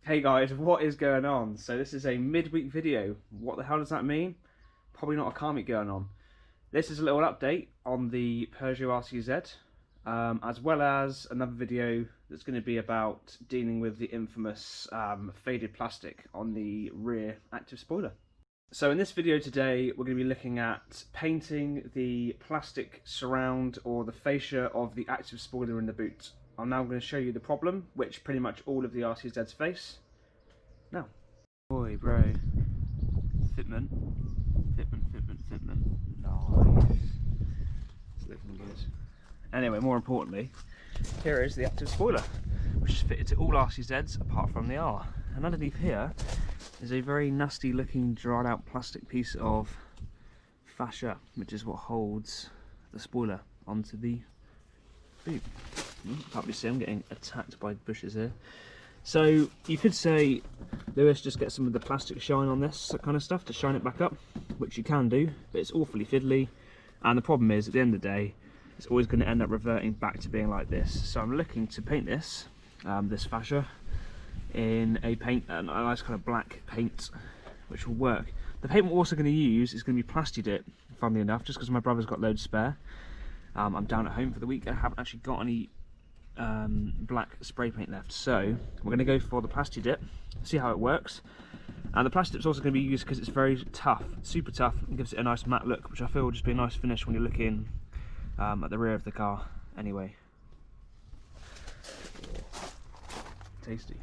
Hey guys, what is going on? So this is a midweek video. What the hell does that mean? Probably not a car meet going on. This is a little update on the Peugeot RCZ, as well as another video that's going to be about dealing with the infamous faded plastic on the rear active spoiler. So in this video today, we're going to be looking at painting the plastic surround or the fascia of the active spoiler in the boot. I'm now going to show you the problem, which pretty much all of the RCZs face. Now. Boy, bro. Fitment. Nice. It's looking good. Anyway, more importantly, here is the active spoiler, which is fitted to all RCZs apart from the R. And underneath here is a very nasty looking dried out plastic piece of fascia, which is what holds the spoiler onto the boot. Can't be seen, I'm getting attacked by bushes here. So you could say, Lewis, just get some of the plastic shine on this, that kind of stuff, to shine it back up, which you can do, but it's awfully fiddly. And the problem is, at the end of the day, it's always going to end up reverting back to being like this. So I'm looking to paint this, this fascia, in a nice kind of black paint, which will work. The paint we're also going to use is going to be Plasti Dip, funnily enough, just because my brother's got loads spare. I'm down at home for the week. I haven't actually got any black spray paint left, so we're going to go for the Plasti Dip, see how it works. And the Plasti Dip's also going to be used because it's very tough, super tough, and gives it a nice matte look, which I feel will just be a nice finish when you're looking at the rear of the car. Anyway, tasty.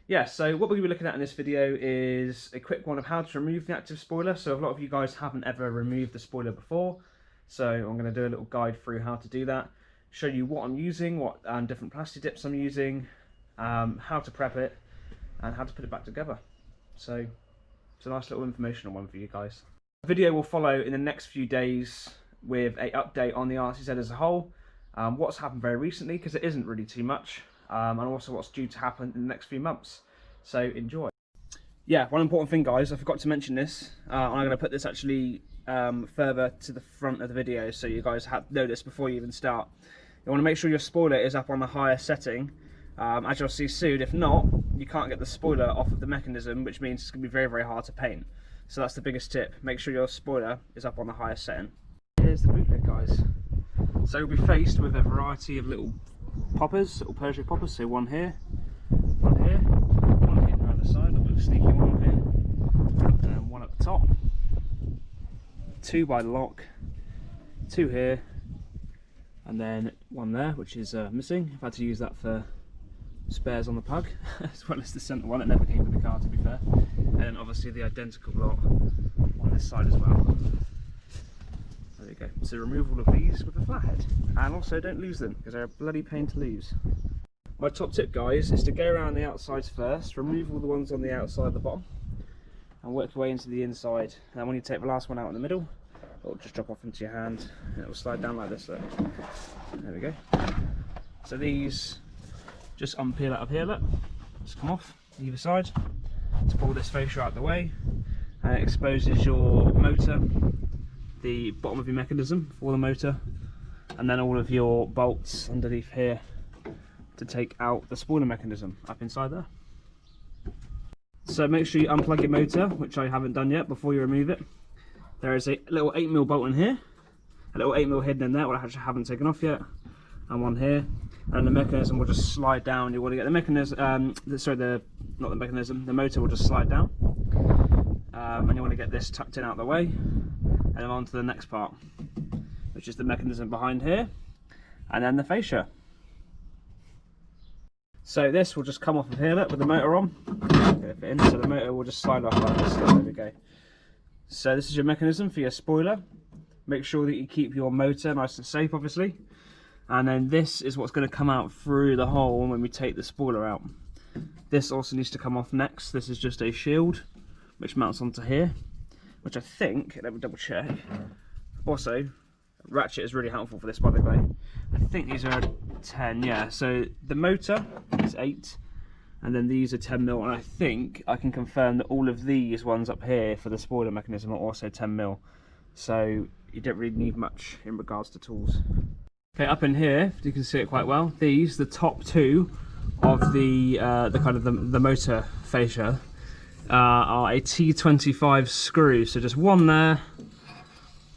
Yeah, so what we're going to be looking at in this video is a quick one of how to remove the active spoiler. So a lot of you guys haven't ever removed the spoiler before, so I'm going to do a little guide through how to do that, show you what I'm using, what different Plasti Dips I'm using, how to prep it, and how to put it back together. So it's a nice little informational one for you guys. The video will follow in the next few days with an update on the RCZ as a whole, what's happened very recently, because it isn't really too much, and also what's due to happen in the next few months. So enjoy. Yeah, one important thing, guys, I forgot to mention this. I'm going to put this actually further to the front of the video so you guys know this before you even start. You want to make sure your spoiler is up on the higher setting, as you'll see soon. If not, you can't get the spoiler off of the mechanism, which means it's going to be very, very hard to paint. So that's the biggest tip. Make sure your spoiler is up on the highest setting. Here's the boot lid, guys. So you'll be faced with a variety of little poppers, little Peugeot poppers. So one here, one hitting around the side, a little bit of sneaky one here, and then one at the top. Two by the lock, two here, and then one there, which is missing. I've had to use that for spares on the Pug, as well as the centre one that never came with the car, to be fair. And then obviously the identical lot on this side as well. There we go. So remove all of these with a flathead, and also don't lose them because they're a bloody pain to lose. My top tip, guys, is to go around the outsides first, remove all the ones on the outside of the bottom, and work your way into the inside. And when you take the last one out in the middle, it'll just drop off into your hand and it will slide down like this. Look. There we go. So these just unpeel out of here, look. Just come off either side to pull this fascia out of the way, and it exposes your motor, the bottom of your mechanism for the motor, and then all of your bolts underneath here to take out the spoiler mechanism up inside there. So make sure you unplug your motor, which I haven't done yet, before you remove it. There is a little 8mm bolt in here, a little 8mm hidden in there, which I actually haven't taken off yet, and one here. And the mechanism will just slide down. You want to get the mechanism, not the mechanism, the motor will just slide down. And you want to get this tucked in out of the way, and then on to the next part, which is the mechanism behind here, and then the fascia. So this will just come off of here, look, with the motor on. Get it in, so the motor will just slide off like this. There we go. So this is your mechanism for your spoiler. Make sure that you keep your motor nice and safe, obviously. And then this is what's going to come out through the hole when we take the spoiler out. This also needs to come off next. This is just a shield which mounts onto here, which I think, let me double check. Also, ratchet is really helpful for this, by the way. I think these are 10, yeah. So the motor is 8, and then these are 10mm, and I think I can confirm that all of these ones up here for the spoiler mechanism are also 10mm. So you don't really need much in regards to tools. Okay, up in here, you can see it quite well. These, the top two, of the kind of the motor fascia are a T25 screw. So just one there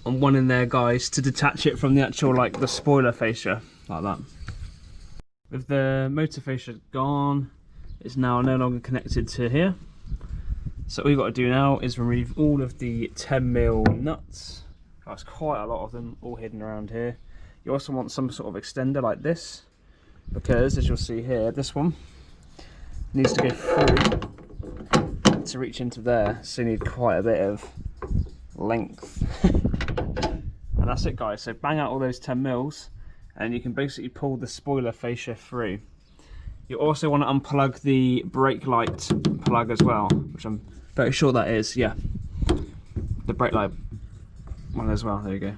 and one in there, guys, to detach it from the actual the spoiler fascia, like that. With the motor fascia gone, it's now no longer connected to here. So all you've got to do now is remove all of the 10mm nuts. That's quite a lot of them all hidden around here. You also want some sort of extender like this, because as you'll see here, this one needs to go through to reach into there, so you need quite a bit of length. And that's it, guys. So bang out all those 10mm and you can basically pull the spoiler fascia through. You also want to unplug the brake light plug as well, which I'm very sure that is, yeah, the brake light one as well. There you go.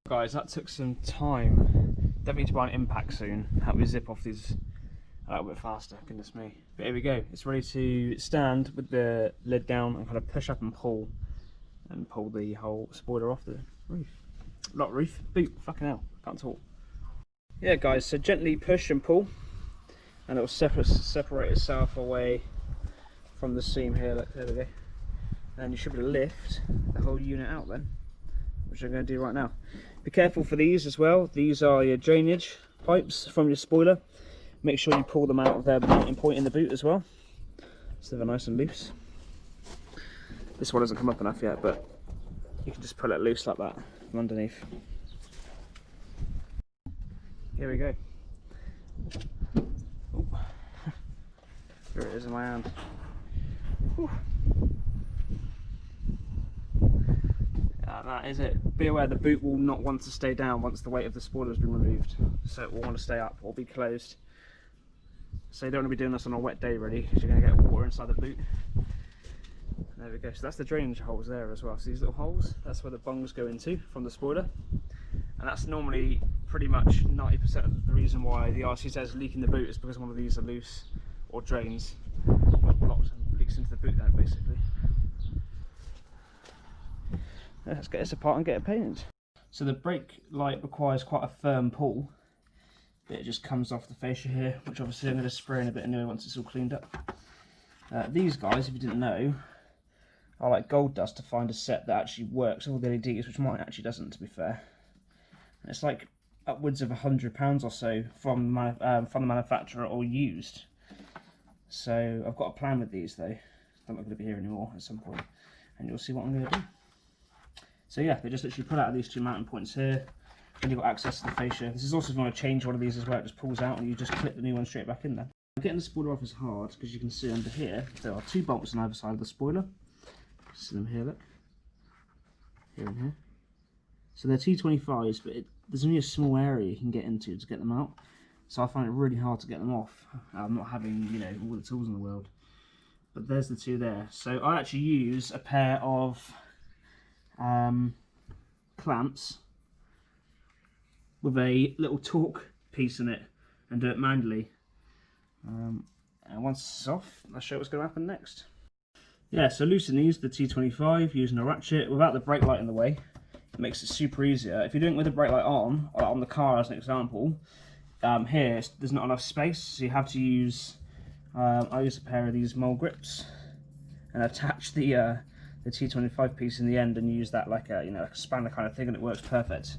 Guys, that took some time. Definitely need to buy an impact soon. Help me zip off these a little bit faster, goodness me. But here we go, it's ready to stand with the lid down and kind of push up and pull the whole spoiler off the roof. Not roof, boot, fucking hell, can't talk. Yeah guys, so gently push and pull and it will separate itself away from the seam here. Look, there we go. And you should be able to lift the whole unit out then, which I'm going to do right now. Be careful for these as well. These are your drainage pipes from your spoiler. Make sure you pull them out of their mounting point in the boot as well, so they're nice and loose. This one hasn't come up enough yet, but you can just pull it loose like that from underneath. Here we go. Ooh. There it is in my hand. Whew. That is it. Be aware the boot will not want to stay down once the weight of the spoiler has been removed, so it will want to stay up or be closed. So you don't want to be doing this on a wet day really, because you're going to get water inside the boot. There we go. So that's the drainage holes there as well. So these little holes, that's where the bungs go into from the spoiler, and that's normally pretty much 90% of the reason why the RCZ is leaking the boot is because one of these are loose or drains, which blocks and leaks into the boot then basically. Let's get this apart and get it painted. So the brake light requires quite a firm pull. It just comes off the fascia here, which obviously I'm going to spray in a bit anyway once it's all cleaned up. These guys, if you didn't know, are like gold dust to find a set that actually works, all the LEDs, which mine actually doesn't, to be fair. And it's like upwards of £100 or so from the manufacturer or used. So I've got a plan with these though. I'm not going to be here anymore at some point, and you'll see what I'm going to do. So yeah, they just literally pull out of these two mounting points here, and you've got access to the fascia. This is also if you want to change one of these as well, it just pulls out and you just clip the new one straight back in there. Getting the spoiler off is hard because you can see under here there are two bolts on either side of the spoiler. See them here, look. Here and here. So they're T25s, but there's only a small area you can get into to get them out. So I find it really hard to get them off. I'm not having, you know, all the tools in the world. But there's the two there. So I actually use a pair of clamps with a little torque piece in it and do it manually. And once it's off, I'll show you what's going to happen next. Yeah, so loosen these, the T25, using a ratchet without the brake light in the way. It makes it super easier. If you're doing it with the brake light on the car as an example, here there's not enough space, so you have to use, I use a pair of these mole grips and attach the T25 piece in the end and use that like a, you know, like a spanner kind of thing, and it works perfect.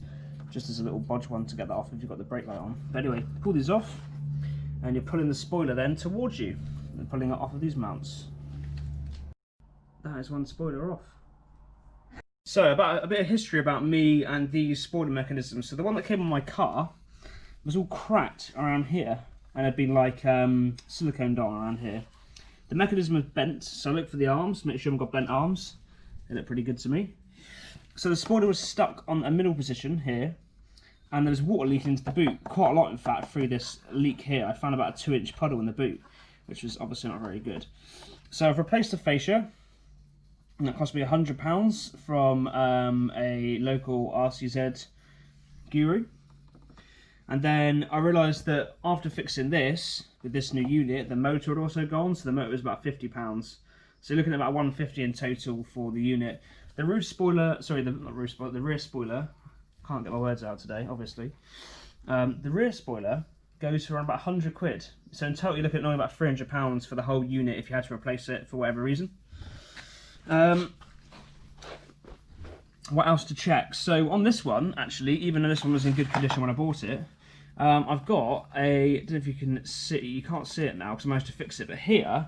Just as a little bodge one to get that off if you've got the brake light on. But anyway, pull these off and you're pulling the spoiler then towards you and pulling it off of these mounts. That is one spoiler off. So about a bit of history about me and these spoiler mechanisms. So the one that came on my car was all cracked around here and had been like siliconed on around here. The mechanism was bent, so look for the arms, make sure you haven't got bent arms. They look pretty good to me. So the spoiler was stuck on a middle position here, and there was water leaking into the boot, quite a lot in fact, through this leak here. I found about a 2-inch puddle in the boot, which was obviously not very good. So I've replaced the fascia, and that cost me £100 from a local RCZ guru. And then I realised that after fixing this, with this new unit, the motor had also gone, so the motor was about £50. So you're looking at about £150 in total for the unit. The roof spoiler, sorry, not roof spoiler, the rear spoiler, can't get my words out today, obviously. The rear spoiler goes for around about 100 quid. So in total you're looking at normally about £300 for the whole unit if you had to replace it for whatever reason. What else to check? So on this one, actually, even though this one was in good condition when I bought it, I've got a, I don't know if you can see, you can't see it now because I managed to fix it, but here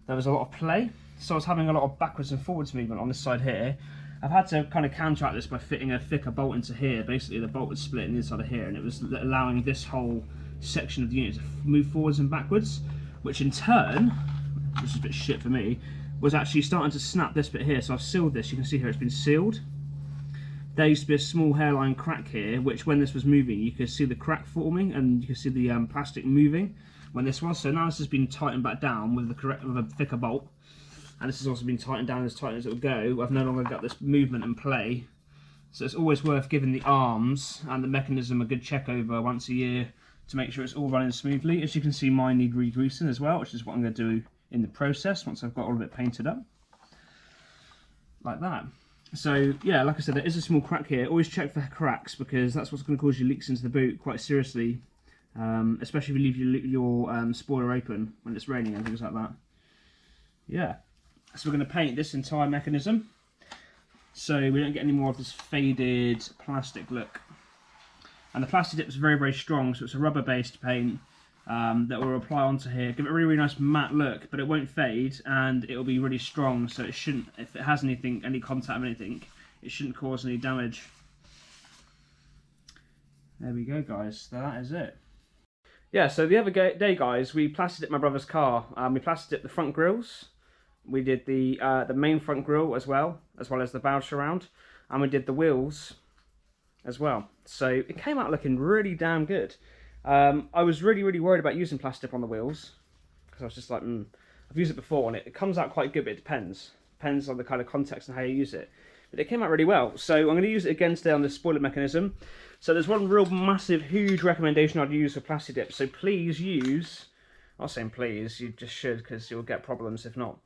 there was a lot of play. So I was having a lot of backwards and forwards movement on this side here. I've had to kind of counteract this by fitting a thicker bolt into here. Basically the bolt was split in the inside of here and it was allowing this whole section of the unit to move forwards and backwards, which in turn, which is a bit shit for me, was actually starting to snap this bit here. So I've sealed this, you can see here it's been sealed. There used to be a small hairline crack here, which when this was moving, you could see the crack forming and you could see the plastic moving when this was. So now this has been tightened back down with a thicker bolt, and this has also been tightened down as tight as it will go. I've no longer got this movement and play, so it's always worth giving the arms and the mechanism a good check over once a year to make sure it's all running smoothly. As you can see, mine need re-greasing as well, which is what I'm going to do in the process once I've got all of it painted up, like that. So yeah, like I said, there is a small crack here. Always check for cracks because that's what's going to cause you leaks into the boot quite seriously, especially if you leave your spoiler open when it's raining and things like that. Yeah, so we're going to paint this entire mechanism so we don't get any more of this faded plastic look. And the plastic dip is very, very strong, so it's a rubber-based paint that will apply onto here, give it a really, really nice matte look, but it won't fade and it will be really strong, so it shouldn't, if it has anything, any contact with anything, it shouldn't cause any damage. There we go, guys, that is it. Yeah, so the other day, guys, we plaster dipped my brother's car. We plaster dipped the front grills, we did the main front grille as well as the bow surround, and we did the wheels as well. So it came out looking really damn good. I was really, really worried about using plastic on the wheels because I was just like, I've used it before and it comes out quite good, but it depends on the kind of context and how you use it. But it came out really well, so I'm going to use it again today on the spoiler mechanism. So there's one real massive, huge recommendation I'd use for plastic dip. So please use, I'm not saying please, you just should because you'll get problems if not.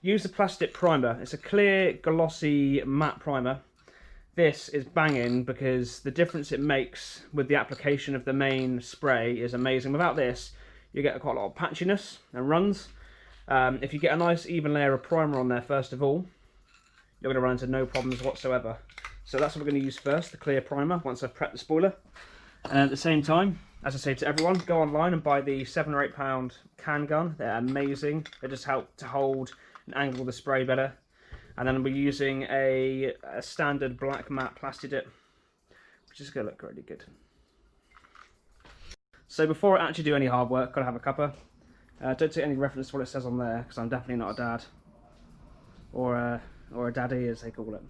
Use the plastic primer. It's a clear, glossy, matte primer. This is banging because the difference it makes with the application of the main spray is amazing. Without this, you get quite a lot of patchiness and runs. If you get a nice even layer of primer on there first of all, you're going to run into no problems whatsoever. So that's what we're going to use first, the clear primer, once I've prepped the spoiler. And at the same time, as I say to everyone, go online and buy the £7 or £8 can gun. They're amazing. They just help to hold and angle the spray better. And then we're using a standard black matte plastic dip, which is going to look really good. So before I actually do any hard work, gotta have a cuppa. Don't take any reference to what it says on there, because I'm definitely not a dad. Or a daddy, as they call it.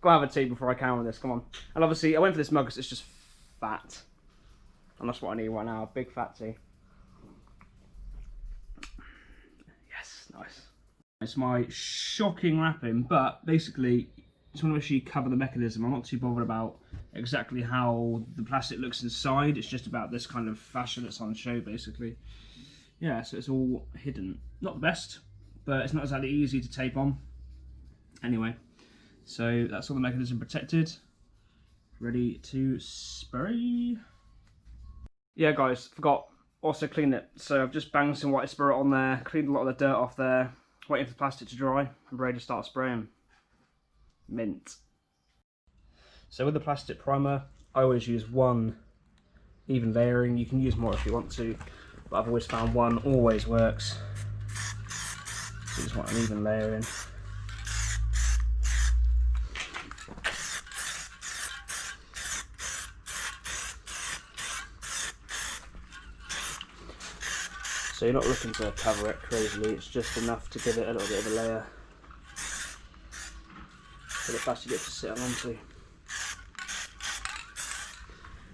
Go have a tea before I carry on with this, come on. And obviously, I went for this mug because it's just fat. And that's what I need right now, a big fat tea. Yes, nice. It's my shocking wrapping, but basically, just want to make sure you cover the mechanism. I'm not too bothered about exactly how the plastic looks inside. It's just about this kind of fashion that's on show, basically. Yeah, so it's all hidden. Not the best, but it's not exactly easy to tape on. Anyway, so that's all the mechanism protected. Ready to spray. Yeah, guys, forgot. Also clean it. So I've just banged some white spirit on there, cleaned a lot of the dirt off there. Waiting for the plastic to dry. I'm ready to start spraying. Mint. So with the plastic primer, I always use one even layering. You can use more if you want to, but I've always found one always works. So just want an even layering. So you're not looking to cover it crazily, it's just enough to give it a little bit of a layer for the plastic dip to sit onto.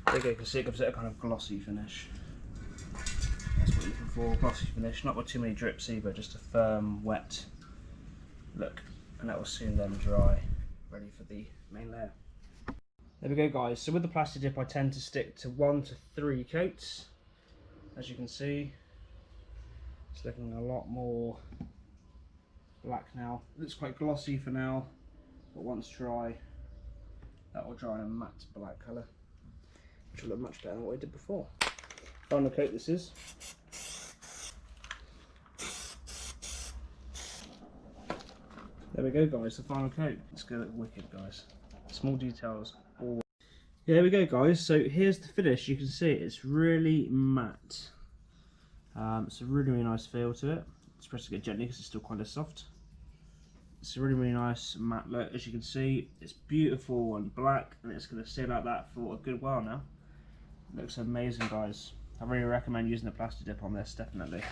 There you go, you can see it gives it a kind of glossy finish. That's what you're looking for, glossy finish, not with too many drips either, just a firm, wet look. And that will soon then dry, ready for the main layer. There we go, guys, so with the plastic dip I tend to stick to 1 to 3 coats, as you can see. It's looking a lot more black now. It looks quite glossy for now, but once dry, that will dry in a matte black colour. which will look much better than what I did before. Final coat this is. There we go guys, the final coat. It's going to look wicked guys. Small details. All. Yeah, there we go guys, so here's the finish. You can see it's really matte. It's a really nice feel to it. It's pressing it gently because it's still kind of soft. It's a really nice matte look. As you can see, it's beautiful and black, and it's going to stay like that for a good while now. It looks amazing guys. I really recommend using the plastic dip on this, definitely.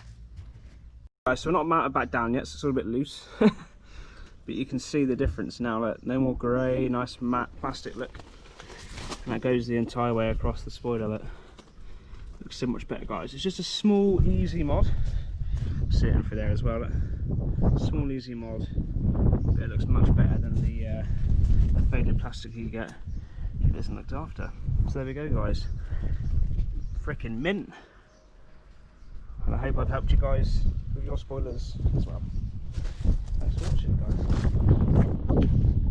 Right, so we're not mounted back down yet, so it's all a bit loose. But you can see the difference now. Look, no more grey, nice matte plastic look. And that goes the entire way across the spoiler. Look. Looks so much better guys. It's just a small easy mod. See it in through there as well. Look. Small easy mod, but it looks much better than the faded plastic you get if it isn't looked after. So there we go guys. Frickin' mint. And I hope I've helped you guys with your spoilers as well. Thanks for watching guys.